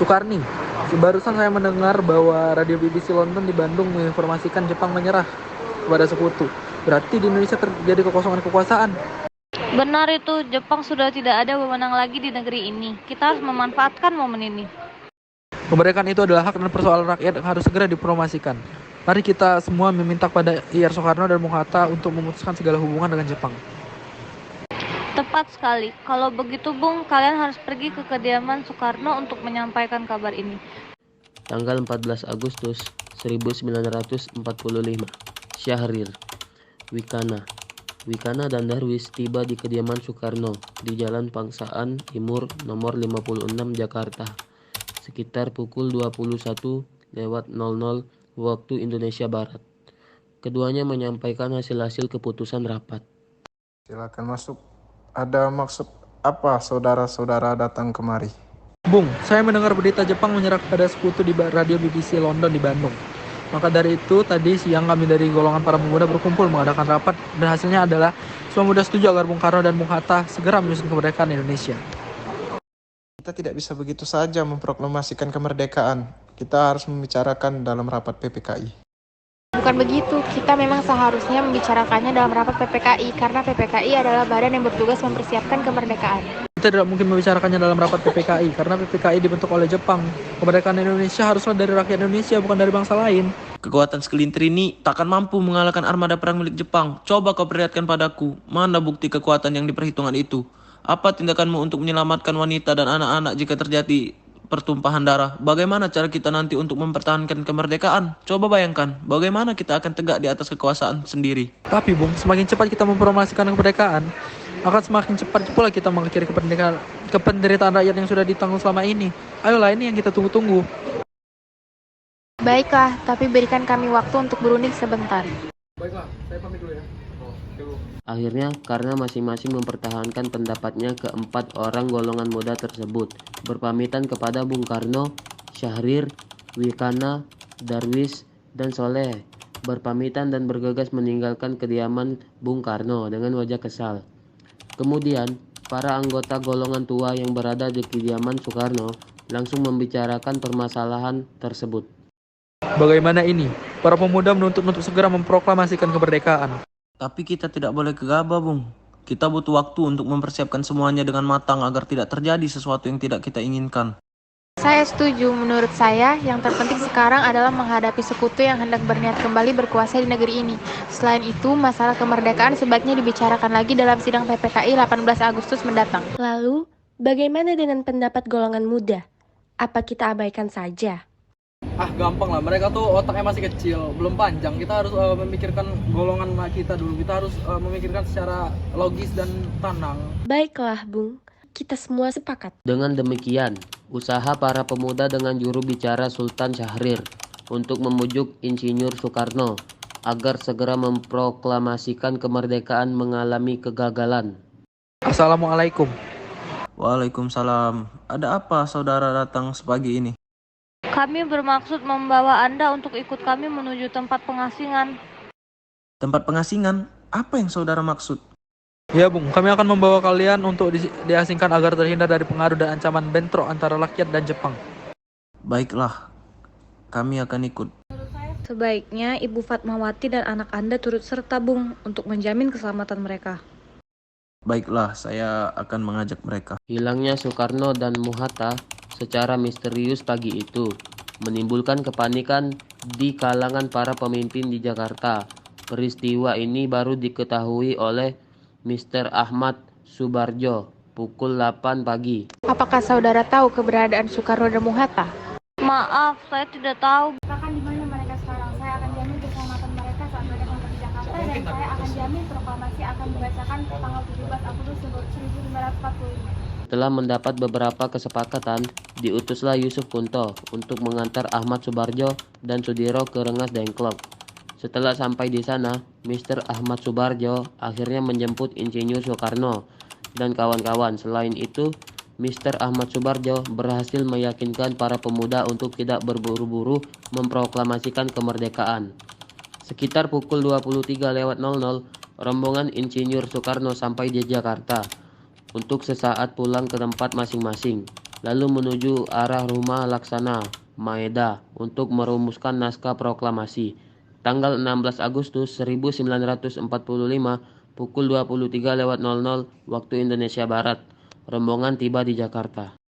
Sukarni, barusan saya mendengar bahwa radio BBC London di Bandung menginformasikan Jepang menyerah kepada sekutu. Berarti di Indonesia terjadi kekosongan kekuasaan. Benar itu, Jepang sudah tidak ada wewenang lagi di negeri ini. Kita harus memanfaatkan momen ini. Kemerdekaan itu adalah hak dan persoalan rakyat yang harus segera dipromosikan. Mari kita semua meminta kepada Ir Soekarno dan Bung Hatta untuk memutuskan segala hubungan dengan Jepang. Tepat sekali. Kalau begitu, Bung, kalian harus pergi ke kediaman Soekarno untuk menyampaikan kabar ini. Tanggal 14 Agustus 1945, Syahrir, Wikana dan Darwis tiba di kediaman Soekarno di Jalan Pangsaan Timur nomor 56 Jakarta sekitar pukul 21.00 waktu Indonesia Barat. Keduanya menyampaikan hasil-hasil keputusan rapat. Silakan masuk. Ada maksud apa saudara-saudara datang kemari? Bung, saya mendengar berita Jepang menyerah kepada sekutu di radio BBC London di Bandung. Maka dari itu, tadi siang kami dari golongan para pemuda berkumpul mengadakan rapat dan hasilnya adalah semua muda setuju agar Bung Karno dan Bung Hatta segera menyusun kemerdekaan Indonesia. Kita tidak bisa begitu saja memproklamasikan kemerdekaan. Kita harus membicarakan dalam rapat PPKI. Bukan begitu, kita memang seharusnya membicarakannya dalam rapat PPKI karena PPKI adalah badan yang bertugas mempersiapkan kemerdekaan. Kita tidak mungkin membicarakannya dalam rapat PPKI karena PPKI dibentuk oleh Jepang. Kemerdekaan Indonesia haruslah dari rakyat Indonesia, bukan dari bangsa lain. Kekuatan segelintir ini takkan mampu mengalahkan armada perang milik Jepang. Coba kau perlihatkan padaku, mana bukti kekuatan yang diperhitungkan itu? Apa tindakanmu untuk menyelamatkan wanita dan anak-anak jika terjadi pertumpahan darah? Bagaimana cara kita nanti untuk mempertahankan kemerdekaan? Coba bayangkan, bagaimana kita akan tegak di atas kekuasaan sendiri. Tapi Bung, semakin cepat kita mempromosikan kemerdekaan, akan semakin cepat pula kita mengakhiri kependeritaan rakyat yang sudah ditanggung selama ini. Ayolah, ini yang kita tunggu-tunggu. Baiklah, tapi berikan kami waktu untuk berunding sebentar. Baiklah, saya pamit dulu ya. Akhirnya, karena masing-masing mempertahankan pendapatnya, keempat orang golongan muda tersebut berpamitan kepada Bung Karno, Syahrir, Wikana, Darwis, dan Soleh. Berpamitan dan bergegas meninggalkan kediaman Bung Karno dengan wajah kesal. Kemudian, para anggota golongan tua yang berada di kediaman Soekarno langsung membicarakan permasalahan tersebut. Bagaimana ini? Para pemuda menuntut untuk segera memproklamasikan kemerdekaan. Tapi kita tidak boleh gegabah, Bung. Kita butuh waktu untuk mempersiapkan semuanya dengan matang agar tidak terjadi sesuatu yang tidak kita inginkan. Saya setuju, menurut saya yang terpenting sekarang adalah menghadapi sekutu yang hendak berniat kembali berkuasa di negeri ini. Selain itu, masalah kemerdekaan sebaiknya dibicarakan lagi dalam sidang PPKI 18 Agustus mendatang. Lalu, bagaimana dengan pendapat golongan muda? Apa kita abaikan saja? Gampang lah, mereka tuh otaknya masih kecil, belum panjang. Kita harus memikirkan golongan kita dulu. Kita harus memikirkan secara logis dan tenang. Baiklah, Bung. Kita semua sepakat. Dengan demikian, usaha para pemuda dengan juru bicara Sultan Syahrir untuk memujuk Insinyur Soekarno agar segera memproklamasikan kemerdekaan mengalami kegagalan. Assalamualaikum. Waalaikumsalam. Ada apa saudara datang sepagi ini? Kami bermaksud membawa Anda untuk ikut kami menuju tempat pengasingan. Tempat pengasingan? Apa yang saudara maksud? Ya Bung, kami akan membawa kalian untuk diasingkan agar terhindar dari pengaruh dan ancaman bentrok antara rakyat dan Jepang. Baiklah, kami akan ikut. Sebaiknya Ibu Fatmawati dan anak Anda turut serta, Bung, untuk menjamin keselamatan mereka. Baiklah, saya akan mengajak mereka. Hilangnya Soekarno dan Muhatta secara misterius pagi itu menimbulkan kepanikan di kalangan para pemimpin di Jakarta. Peristiwa ini baru diketahui oleh Mr. Ahmad Subarjo pukul 8 pagi. Apakah saudara tahu keberadaan Soekarno dan Bung Hatta? Maaf, saya tidak tahu. Katakan di mana mereka sekarang. Saya akan jamin keselamatan mereka saat mereka kembali ke Jakarta dan saya akan jamin proklamasi akan dibacakan tanggal 17 Agustus 1545. Setelah mendapat beberapa kesepakatan, diutuslah Yusuf Kunto untuk mengantar Ahmad Subarjo dan Sudiro ke Rengas Dengklok. Setelah sampai di sana, Mr. Ahmad Subarjo akhirnya menjemput Insinyur Soekarno dan kawan-kawan. Selain itu, Mr. Ahmad Subarjo berhasil meyakinkan para pemuda untuk tidak berburu-buru memproklamasikan kemerdekaan. Sekitar pukul 23.00, rombongan Insinyur Soekarno sampai di Jakarta untuk sesaat pulang ke tempat masing-masing. lalu menuju arah rumah Laksana Maeda untuk merumuskan naskah proklamasi. Tanggal 16 Agustus 1945 pukul 23.00 waktu Indonesia Barat, rombongan tiba di Jakarta.